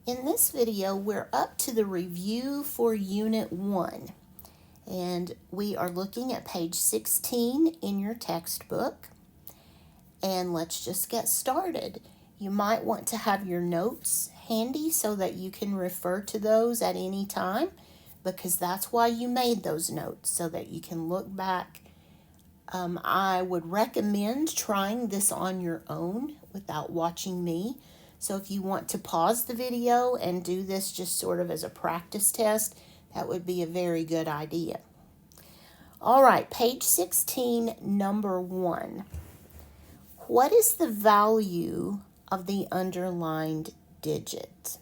In this video, we're up to the review for Unit 1, and we are looking at page 16 in your textbook. And let's just get started. You might want to have your notes handy so that you can refer to those at any time, because that's why you made those notes, so that you can look back. I would recommend trying this on your own without watching me. So if you want to pause the video and do this just sort of as a practice test, that would be a very good idea. All right, page 16, number 1. What is the value of the underlined digit?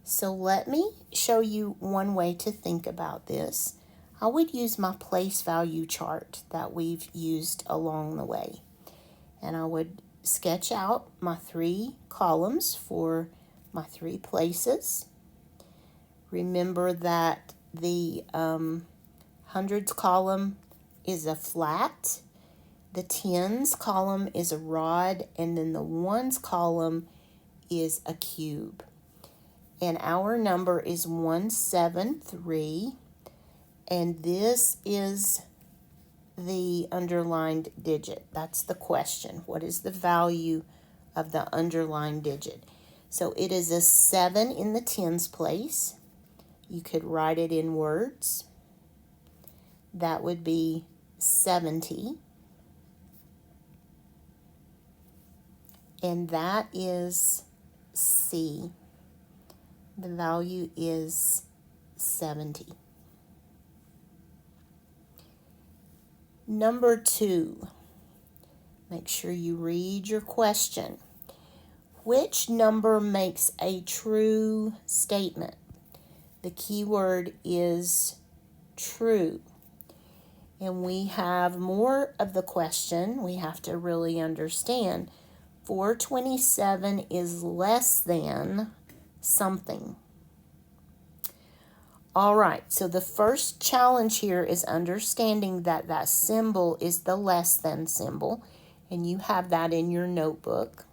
So let me show you one way to think about this. I would use my place value chart that we've used along the way. And I would sketch out my 3 columns for my 3 places. Remember that the hundreds column is a flat, the tens column is a rod, and then the ones column is a cube. And our number is 173, and this is the underlined digit. That's the question. What is the value of the underlined digit? So it is a 7 in the tens place. You could write it in words. That would be 70. And that is C. The value is 70. Number 2, make sure you read your question. Which number makes a true statement? The key word is true. And we have more of the question we have to really understand. 427 is less than something. All right, so the first challenge here is understanding that that symbol is the less than symbol, and you have that in your notebook.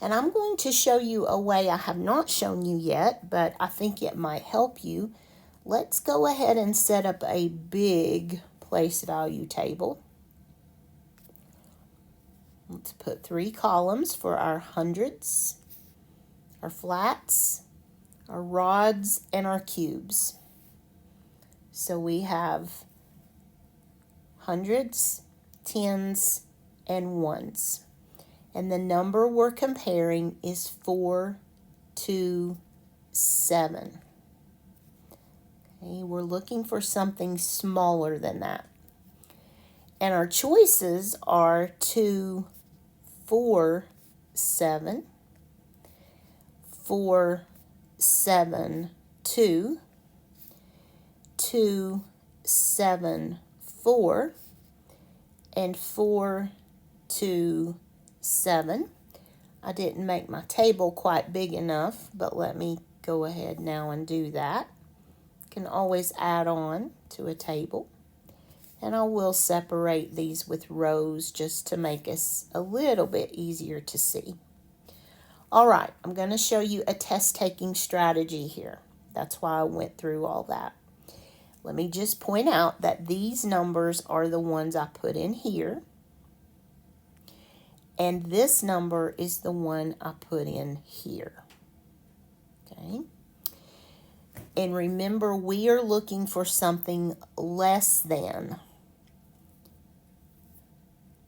And I'm going to show you a way I have not shown you yet, but I think it might help you. Let's go ahead and set up a big place value table. Let's put 3 columns for our hundreds, our flats, our rods, and our cubes. So we have hundreds, tens, and ones. And the number we're comparing is 427. Okay, we're looking for something smaller than that. And our choices are 2, 4, 7, 4, 7, 2, 2, 7, 4, and 4, 2, 7. I didn't make my table quite big enough, but let me go ahead now and do that. You can always add on to a table. And I will separate these with rows just to make us a little bit easier to see. All right, I'm going to show you a test-taking strategy here. That's why I went through all that. Let me just point out that these numbers are the ones I put in here. And this number is the one I put in here. Okay. And remember, we are looking for something less than.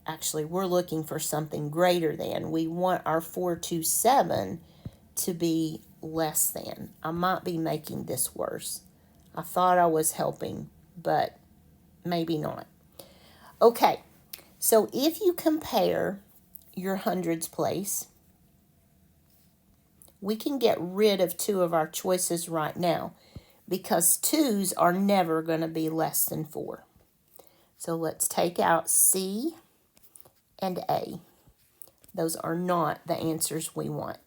Actually, we're looking for something greater than. We want our 427 to be less than. I might be making this worse. I thought I was helping, but maybe not. Okay, so if you compare your hundreds place, we can get rid of 2 of our choices right now, because 2s are never going to be less than 4. So let's take out C and A. Those are not the answers we want.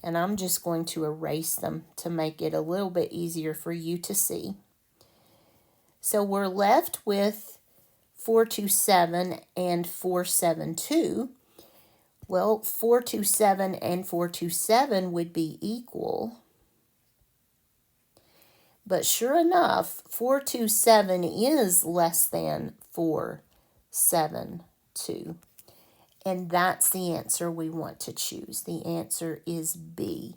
And I'm just going to erase them to make it a little bit easier for you to see. So we're left with 427 and 472. Well, 427 and 427 would be equal. But sure enough, 427 is less than 472. And that's the answer we want to choose. The answer is B.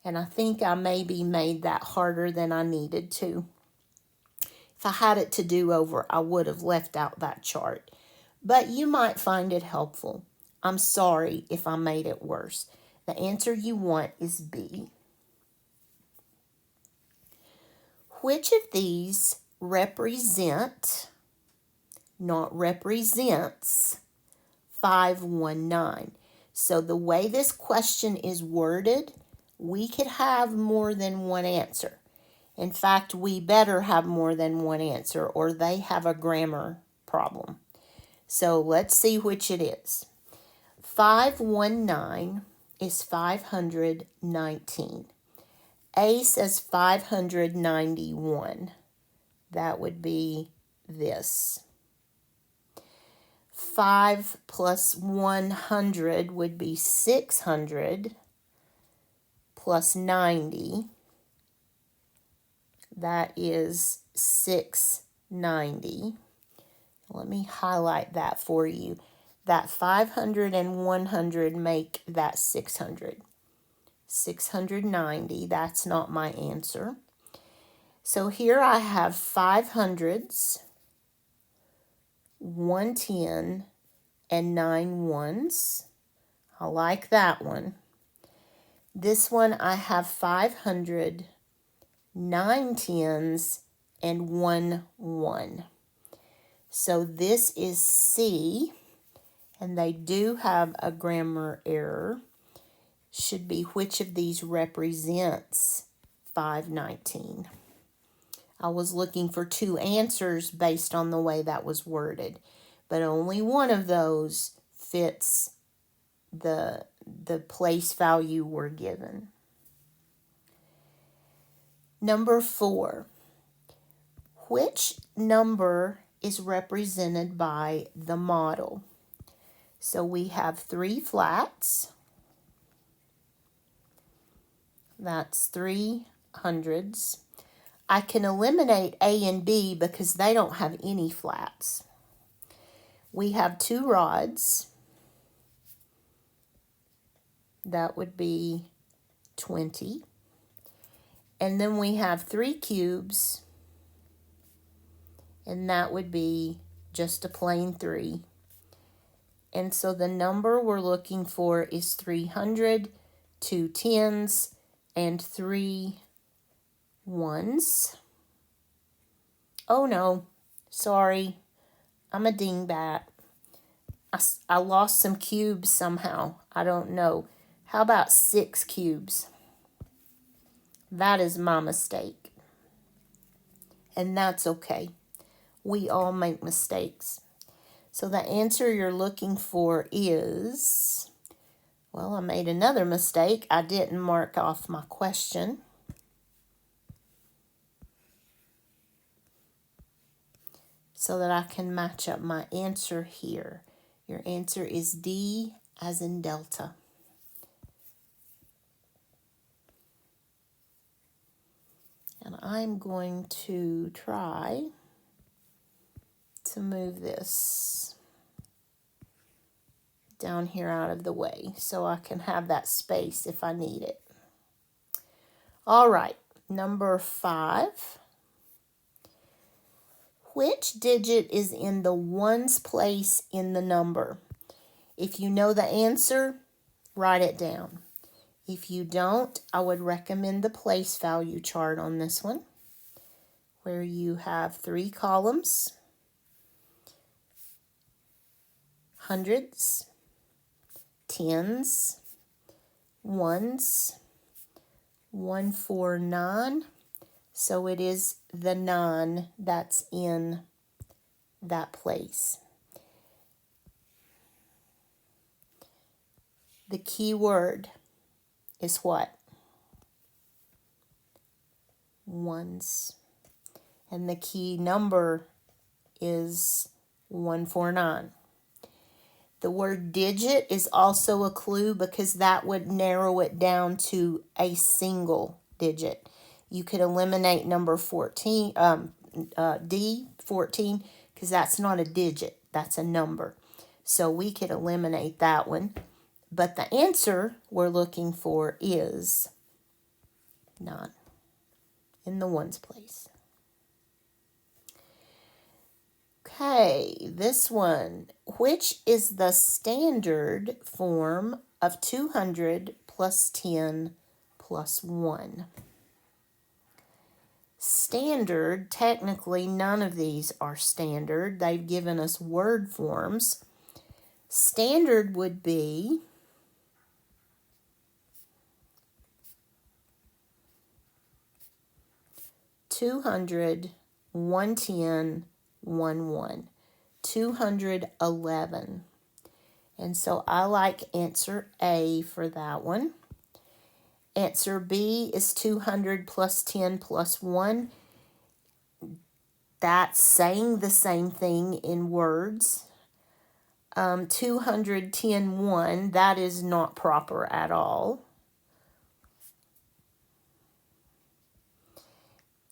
And I think I maybe made that harder than I needed to. If I had it to do over, I would have left out that chart. But you might find it helpful. I'm sorry if I made it worse. The answer you want is B. Which of these represent, not represents, 519? So the way this question is worded, we could have more than one answer. In fact, we better have more than one answer or they have a grammar problem. So let's see which it is. 519 is 519. A says 591. That would be this. 5 plus 100 would be 600 plus 90. That is 690. Let me highlight that for you. That 500 and 100 make that 600. 690, that's not my answer. So here I have 500s, 110, and 9 ones. I like that one. This one I have 500, 9 tens, and 1 1. So this is C, and they do have a grammar error. Should be which of these represents 519. I was looking for two answers based on the way that was worded, but only one of those fits the place value we're given. Number 4. Which number is represented by the model? So we have 3 flats. That's 3 hundreds. I can eliminate A and B because they don't have any flats. We have 2 rods. That would be 20. And then we have 3 cubes. And that would be just a plain 3. And so the number we're looking for is 300, 2 tens, and 3 ones. Oh no, sorry, I'm a dingbat. I lost some cubes somehow. I don't know. How about 6 cubes? That is my mistake. And that's okay. We all make mistakes. So the answer you're looking for is, well, I made another mistake. I didn't mark off my question. So that I can match up my answer here. Your answer is D as in Delta. And I'm going to try to move this down here out of the way so I can have that space if I need it. All right, number 5. Which digit is in the ones place in the number? If you know the answer, write it down. If you don't, I would recommend the place value chart on this one, where you have 3 columns, hundreds, tens, ones, 149. So it is the 9 that's in that place. The key word is what? Ones. And the key number is 149. The word digit is also a clue because that would narrow it down to a single digit. You could eliminate number 14, D, 14, because that's not a digit, that's a number. So we could eliminate that one. But the answer we're looking for is 9 in the ones place. Okay, this one. Which is the standard form of 200 plus 10 plus 1? Standard, technically none of these are standard. They've given us word forms. Standard would be 200, 110, 1. 211. And so I like answer A for that one. Answer B is 200 plus 10 plus 1. That's saying the same thing in words. 210, 1, that is not proper at all.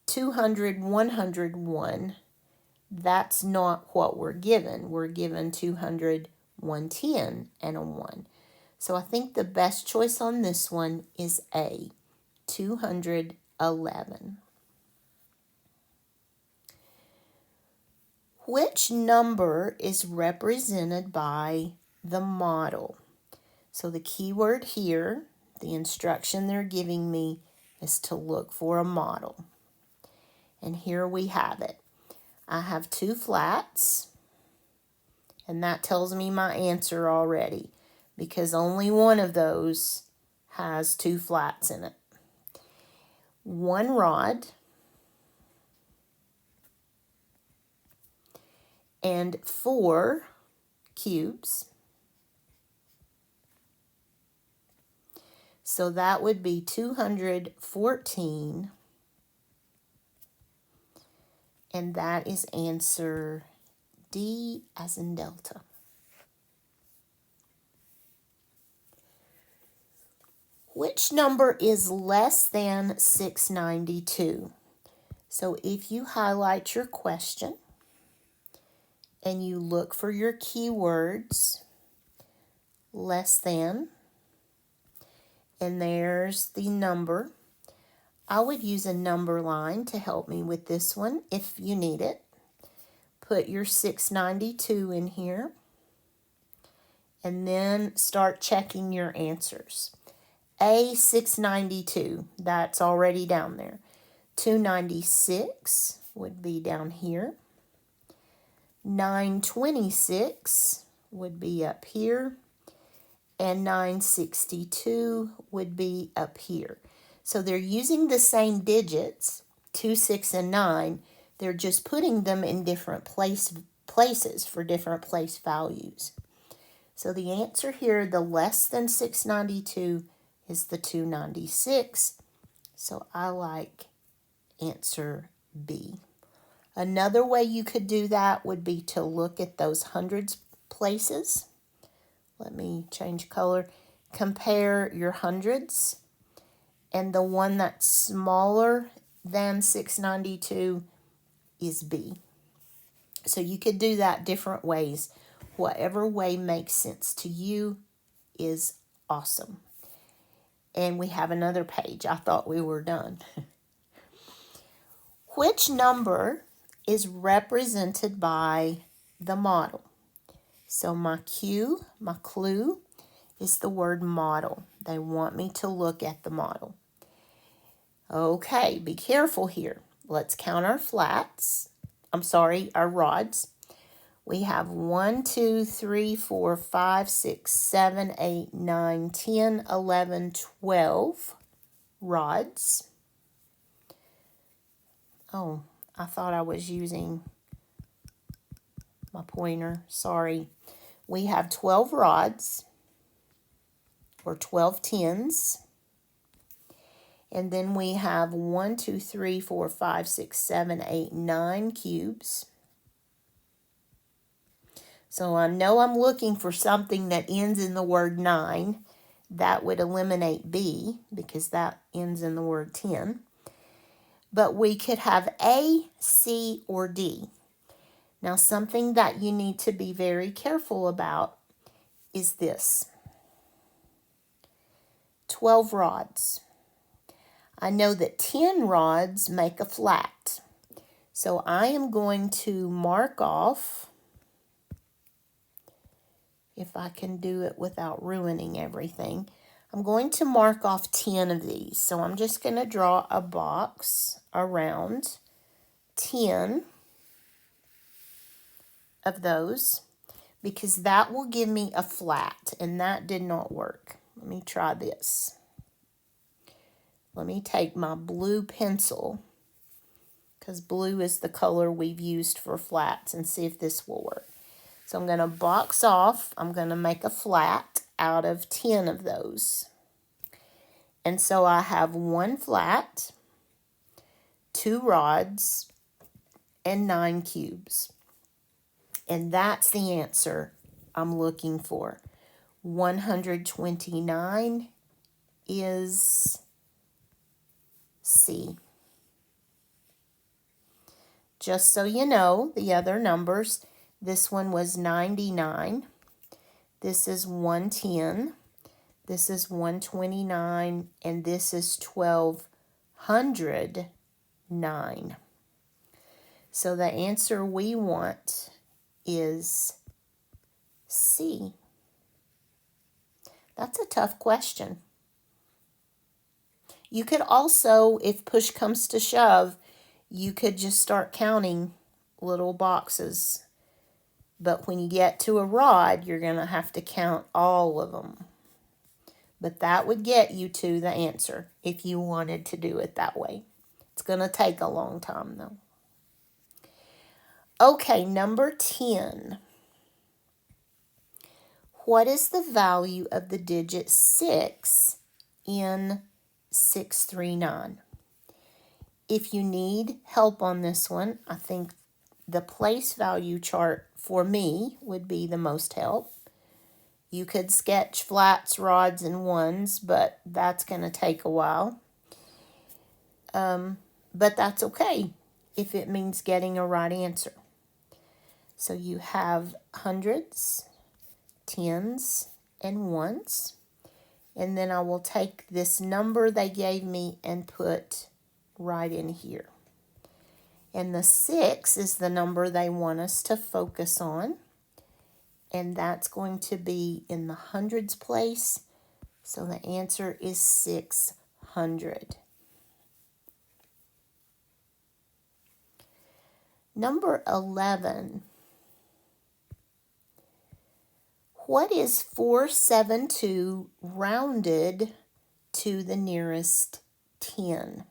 200, 101, that's not what we're given. We're given 200, 110, and a 1. So I think the best choice on this one is A, 211. Which number is represented by the model? So the key word here, the instruction they're giving me, is to look for a model. And here we have it. I have 2 flats, and that tells me my answer already because only one of those has 2 flats in it. 1 rod and 4 cubes. So that would be 214, and that is answer D as in Delta. Which number is less than 692? So if you highlight your question and you look for your keywords, less than, and there's the number. I would use a number line to help me with this one if you need it. Put your 692 in here and then start checking your answers. A, 692, that's already down there. 296 would be down here. 926 would be up here. And 962 would be up here. So they're using the same digits, 2, 6, and 9. They're just putting them in different places for different place values. So the answer here, the less than 692, is the 296. So I like answer B. Another way you could do that would be to look at those hundreds places. Let me change color. Compare your hundreds, and the one that's smaller than 692 is B. So you could do that different ways. Whatever way makes sense to you is awesome. And we have another page. I thought we were done. Which number is represented by the model? So my clue is the word model. They want me to look at the model. Okay, be careful here. Let's count our flats. Our rods. We have 1, 2, 3, 4, 5, 6, 7, 8, 9, 10, 11, 12 rods. Oh, I thought I was using my pointer. Sorry. We have 12 rods, or 12 tens. And then we have 1, 2, 3, 4, 5, 6, 7, 8, 9 cubes. So I know I'm looking for something that ends in the word 9. That would eliminate B because that ends in the word 10. But we could have A, C, or D. Now, something that you need to be very careful about is this. 12 rods. I know that 10 rods make a flat. So I am going to mark off, if I can do it without ruining everything, I'm going to mark off 10 of these. So I'm just going to draw a box around 10 of those because that will give me a flat, and that did not work. Let me try this. Let me take my blue pencil, because blue is the color we've used for flats, and see if this will work. So I'm going to box off, I'm going to make a flat out of 10 of those. And so I have 1 flat, 2 rods, and 9 cubes. And that's the answer I'm looking for. 129 is C. Just so you know, the other numbers, this one was 99. This is 110. This is 129. And this is 1209. So the answer we want is C. That's a tough question. You could also, if push comes to shove, you could just start counting little boxes. But when you get to a rod, you're going to have to count all of them. But that would get you to the answer if you wanted to do it that way. It's going to take a long time, though. Okay, number 10. What is the value of the digit 6 in 639? If you need help on this one, I think the place value chart for me would be the most help. You could sketch flats, rods, and ones, but that's going to take a while. But that's okay if it means getting a right answer. So you have hundreds, tens, and ones. And then I will take this number they gave me and put right in here. And the 6 is the number they want us to focus on. And that's going to be in the hundreds place. So the answer is 600. Number 11. What is 472 rounded to the nearest 10?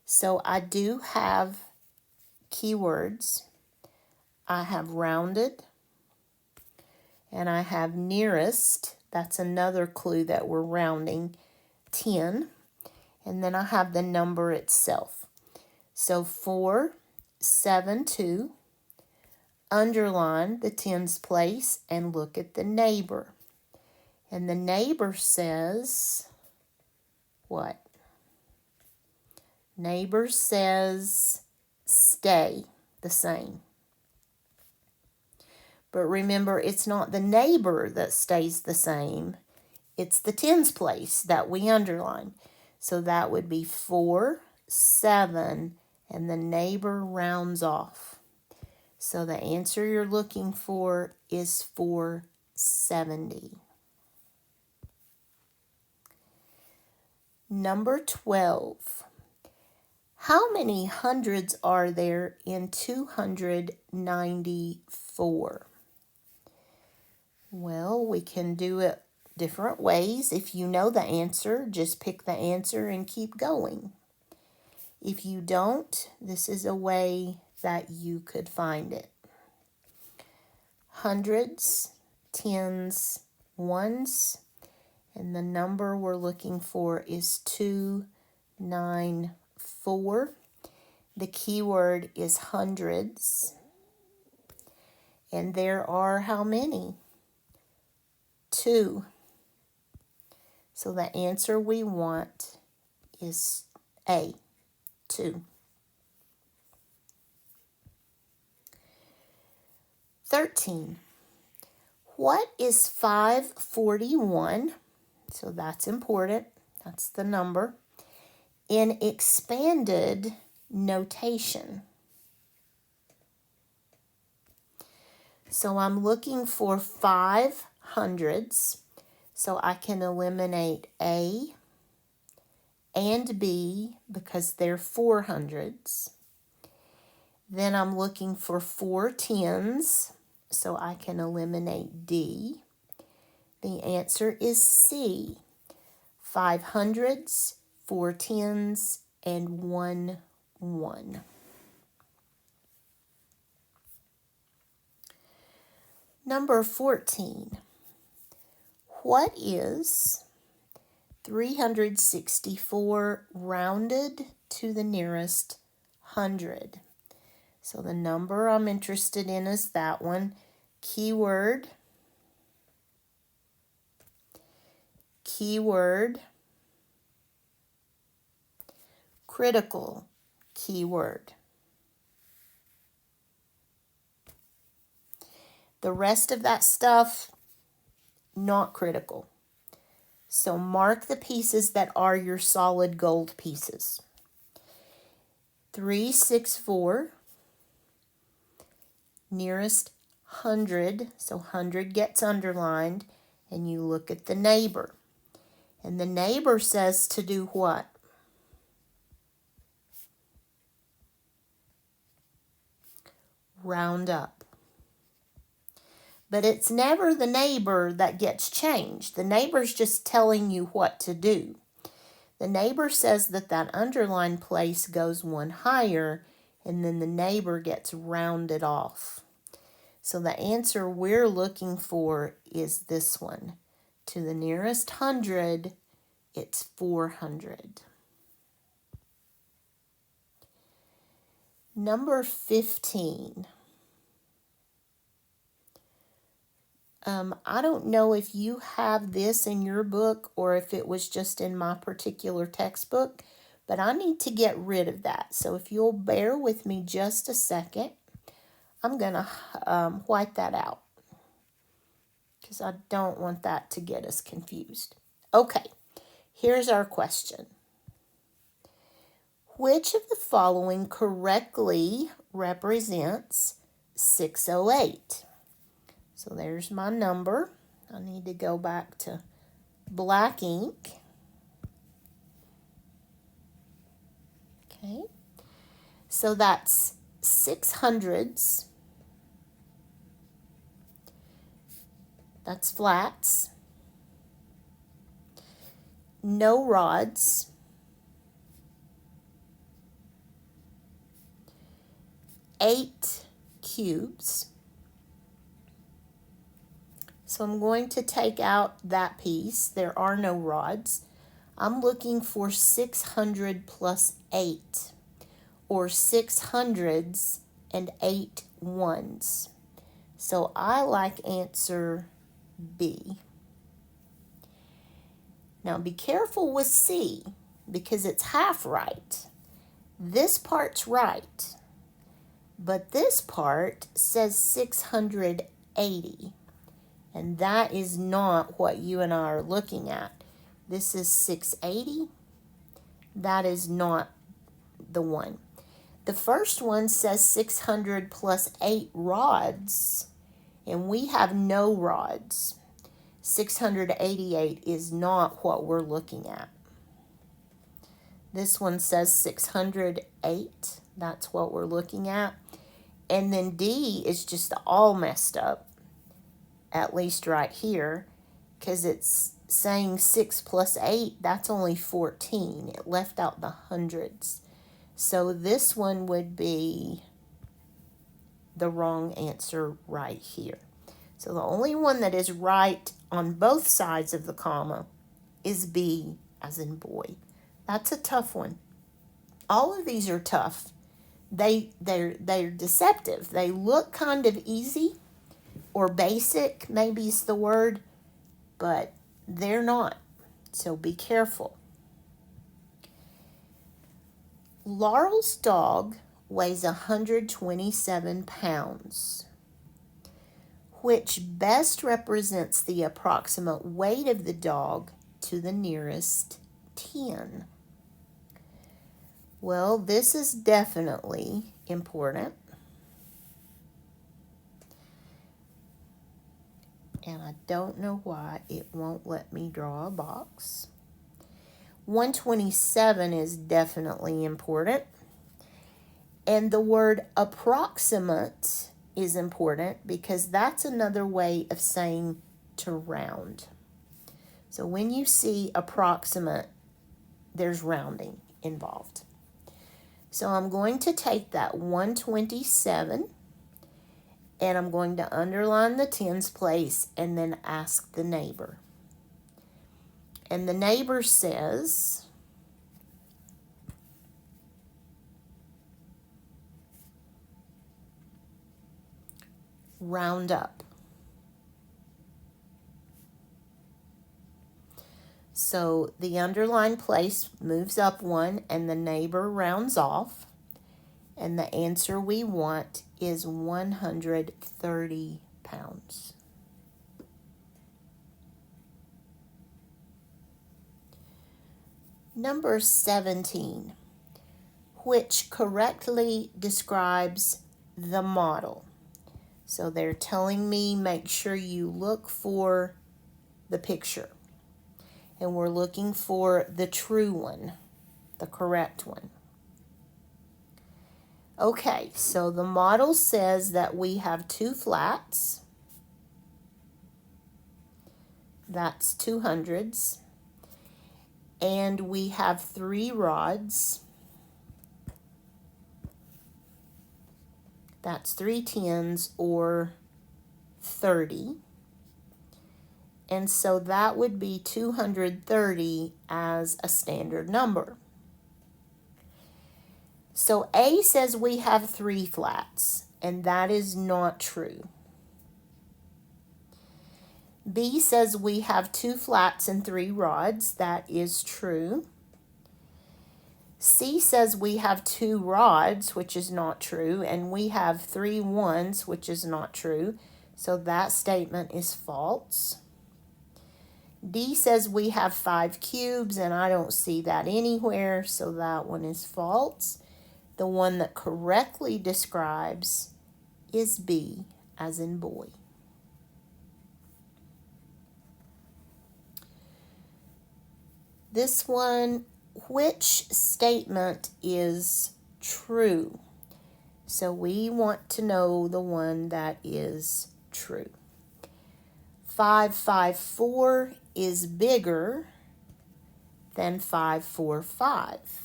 So I do have keywords. I have rounded, and I have nearest. That's another clue that we're rounding 10. And then I have the number itself. So 472. Underline the tens place and look at the neighbor. And the neighbor says what? Neighbor says stay the same. But remember, it's not the neighbor that stays the same. It's the tens place that we underline. So that would be 4, 7, and the neighbor rounds off. So the answer you're looking for is 470. Number 12. How many hundreds are there in 294? Well, we can do it different ways. If you know the answer, just pick the answer and keep going. If you don't, this is a way that you could find it. Hundreds, tens, ones, and the number we're looking for is 294. The keyword is hundreds. And there are how many? 2. So the answer we want is A, 2. 13. What is 541? So that's important. That's the number. In expanded notation. So I'm looking for 5 hundreds. So I can eliminate A and B because they're 400s. Then I'm looking for 4 tens. So I can eliminate D. The answer is C. 5 hundreds, 4 tens, and 1 1. Number 14. What is 364 rounded to the nearest 100? So the number I'm interested in is that one. Keyword, critical keyword. The rest of that stuff, not critical. So mark the pieces that are your solid gold pieces. 364, nearest 100, so 100 gets underlined, and you look at the neighbor. And the neighbor says to do what? Round up. But it's never the neighbor that gets changed. The neighbor's just telling you what to do. The neighbor says that that underlined place goes one higher, and then the neighbor gets rounded off. So the answer we're looking for is this one. To the nearest 100, it's 400. Number 15. I don't know if you have this in your book or if it was just in my particular textbook, but I need to get rid of that. So if you'll bear with me just a second, I'm going to white that out because I don't want that to get us confused. Okay, here's our question. Which of the following correctly represents 608? So there's my number. I need to go back to black ink. Okay. So that's 600s. That's flats. No rods. 8 cubes. So I'm going to take out that piece. There are no rods. I'm looking for 600 plus 8, or 600s and 8 ones. So I like answer B. Now be careful with C because it's half right. This part's right, but this part says 680. And that is not what you and I are looking at. This is 680. That is not the one. The first one says 600 plus 8 rods, and we have no rods. 688 is not what we're looking at. This one says 608. That's what we're looking at. And then D is just all messed up. At least right here, because it's saying 6 plus 8, that's only 14. It left out the hundreds. So this one would be the wrong answer right here. So the only one that is right on both sides of the comma is B, as in boy. That's a tough one. All of these are tough. They're deceptive. They look kind of easy, or basic, maybe is the word, but they're not. So be careful. Laurel's dog weighs 127 pounds, which best represents the approximate weight of the dog to the nearest 10. Well, this is definitely important. And I don't know why it won't let me draw a box. 127 is definitely important. And the word approximate is important because that's another way of saying to round. So when you see approximate, there's rounding involved. So I'm going to take that 127 and I'm going to underline the tens place and then ask the neighbor. And the neighbor says, round up. So the underlined place moves up one and the neighbor rounds off. And the answer we want is 130 pounds. Number 17, which correctly describes the model. So they're telling me make sure you look for the picture. And we're looking for the true one, the correct one. Okay, so the model says that we have 2 flats. That's 200s. And we have 3 rods. That's 3 tens or 30. And so that would be 230 as a standard number. So A says we have 3 flats, and that is not true. B says we have 2 flats and 3 rods. That is true. C says we have 2 rods, which is not true, and we have 3 ones, which is not true. So that statement is false. D says we have 5 cubes, and I don't see that anywhere, so that one is false. The one that correctly describes is B, as in boy. This one, which statement is true? So we want to know the one that is true. 554 is bigger than 545.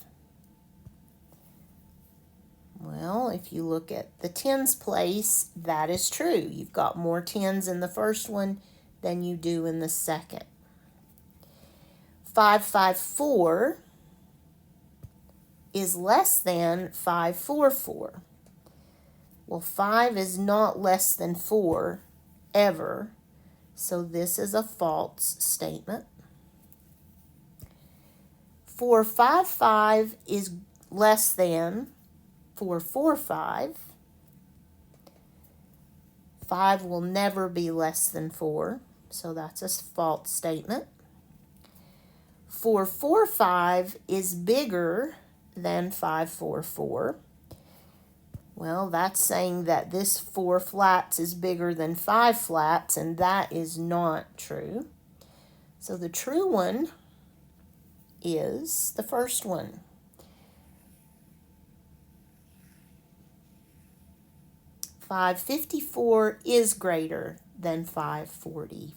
Well, if you look at the tens place, that is true. You've got more tens in the first one than you do in the second. 554 is less than 544. Well, 5 is not less than 4 ever, so this is a false statement. 455 is less than 445. 5 will never be less than 4, so that's a false statement. 445 is bigger than 544. Well, that's saying that this 4 flats is bigger than 5 flats, and that is not true. So the true one is the first one. $554 is greater than $545.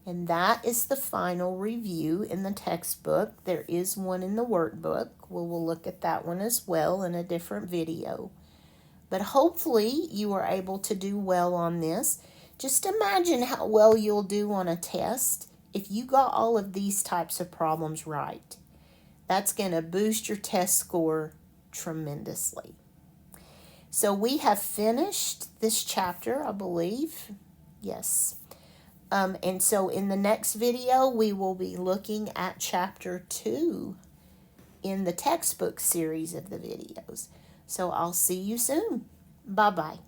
And that is the final review in the textbook. There is one in the workbook. We'll look at that one as well in a different video. But hopefully you are able to do well on this. Just imagine how well you'll do on a test if you got all of these types of problems right. That's going to boost your test score tremendously. So we have finished this chapter, I believe. Yes. And so in the next video, we will be looking at chapter 2 in the textbook series of the videos. So I'll see you soon. Bye-bye.